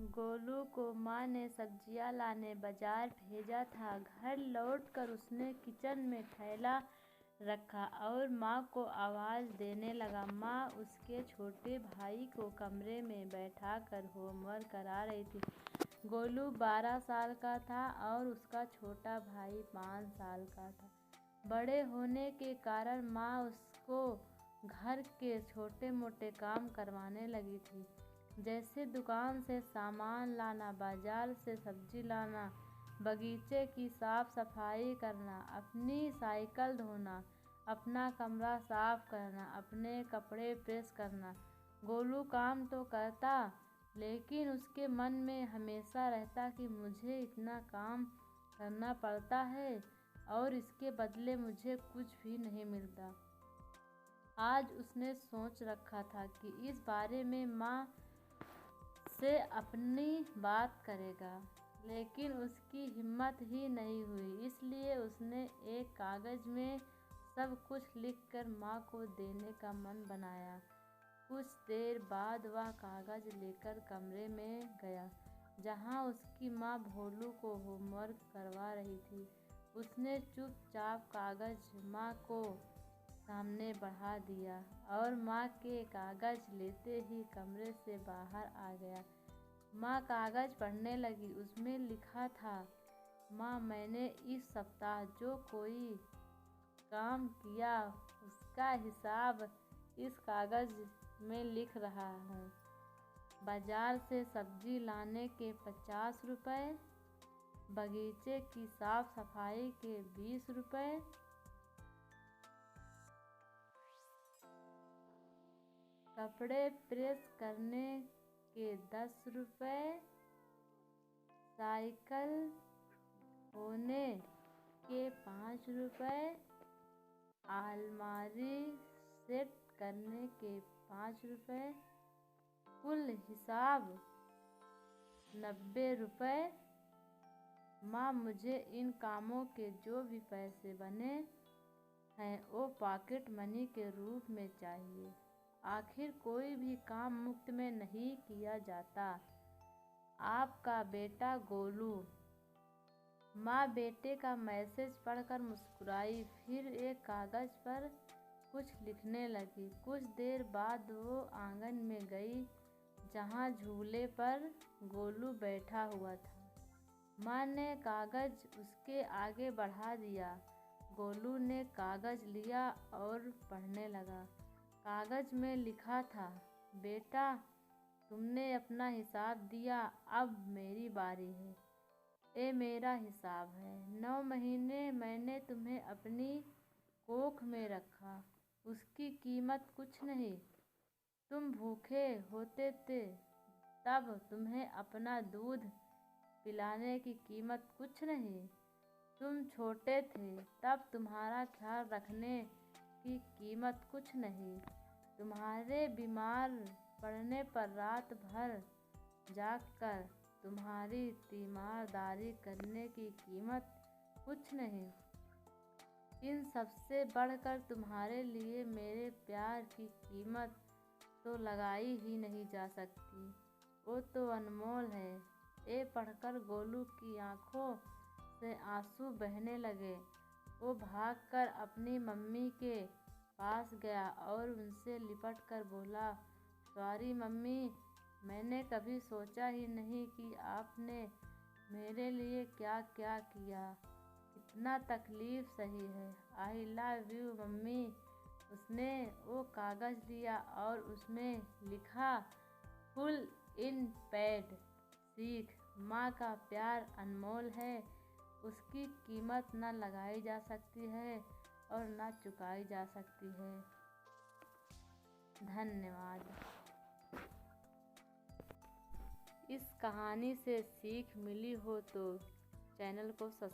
गोलू को माँ ने सब्जियां लाने बाजार भेजा था। घर लौटकर उसने किचन में थैला रखा और माँ को आवाज़ देने लगा। माँ उसके छोटे भाई को कमरे में बैठाकर होमवर्क करा रही थी। गोलू 12 साल का था और उसका छोटा भाई 5 साल का था। बड़े होने के कारण माँ उसको घर के छोटे मोटे काम करवाने लगी थी, जैसे दुकान से सामान लाना, बाजार से सब्जी लाना, बगीचे की साफ सफाई करना, अपनी साइकिल धोना, अपना कमरा साफ करना, अपने कपड़े प्रेस करना। गोलू काम तो करता, लेकिन उसके मन में हमेशा रहता कि मुझे इतना काम करना पड़ता है और इसके बदले मुझे कुछ भी नहीं मिलता। आज उसने सोच रखा था कि इस बारे में माँ से अपनी बात करेगा, लेकिन उसकी हिम्मत ही नहीं हुई। इसलिए उसने एक कागज़ में सब कुछ लिखकर माँ को देने का मन बनाया। कुछ देर बाद वह कागज़ लेकर कमरे में गया जहाँ उसकी माँ भोलू को होमवर्क करवा रही थी। उसने चुपचाप कागज़ माँ को सामने बढ़ा दिया और माँ के कागज़ लेते ही कमरे से बाहर आ गया। माँ कागज़ पढ़ने लगी। उसमें लिखा था, माँ, मैंने इस सप्ताह जो कोई काम किया उसका हिसाब इस कागज़ में लिख रहा हूँ। बाजार से सब्जी लाने के 50 रुपये, बगीचे की साफ सफाई के 20 रुपये, कपड़े प्रेस करने के 10 रुपये, साइकिल धोने के 5 रुपये, अलमारी सेट करने के 5 रुपये, कुल हिसाब 90 रुपये। माँ, मुझे इन कामों के जो भी पैसे बने हैं वो पॉकेट मनी के रूप में चाहिए। आखिर कोई भी काम मुफ्त में नहीं किया जाता। आपका बेटा गोलू। माँ बेटे का मैसेज पढ़कर मुस्कुराई, फिर एक कागज़ पर कुछ लिखने लगी। कुछ देर बाद वो आंगन में गई जहाँ झूले पर गोलू बैठा हुआ था। माँ ने कागज़ उसके आगे बढ़ा दिया। गोलू ने कागज़ लिया और पढ़ने लगा। कागज़ में लिखा था, बेटा, तुमने अपना हिसाब दिया, अब मेरी बारी है। ये मेरा हिसाब है। 9 महीने मैंने तुम्हें अपनी कोख में रखा, उसकी कीमत कुछ नहीं। तुम भूखे होते थे तब तुम्हें अपना दूध पिलाने की कीमत कुछ नहीं। तुम छोटे थे तब तुम्हारा ख्याल रखने की कीमत कुछ नहीं। तुम्हारे बीमार पड़ने पर रात भर जागकर तुम्हारी तीमारदारी करने की कीमत कुछ नहीं। इन सबसे बढ़कर तुम्हारे लिए मेरे प्यार की कीमत तो लगाई ही नहीं जा सकती, वो तो अनमोल है। ये पढ़कर गोलू की आंखों से आंसू बहने लगे। वो भागकर अपनी मम्मी के पास गया और उनसे लिपट कर बोला, सॉरी मम्मी, मैंने कभी सोचा ही नहीं कि आपने मेरे लिए क्या क्या किया। इतना तकलीफ़ सही है। I love you mummy. उसने वो कागज़ लिया और उसमें लिखा, फुल इन पेड। सीख, माँ का प्यार अनमोल है, उसकी कीमत न लगाई जा सकती है और न चुकाई जा सकती है। धन्यवाद। इस कहानी से सीख मिली हो तो चैनल को सब्सक्राइब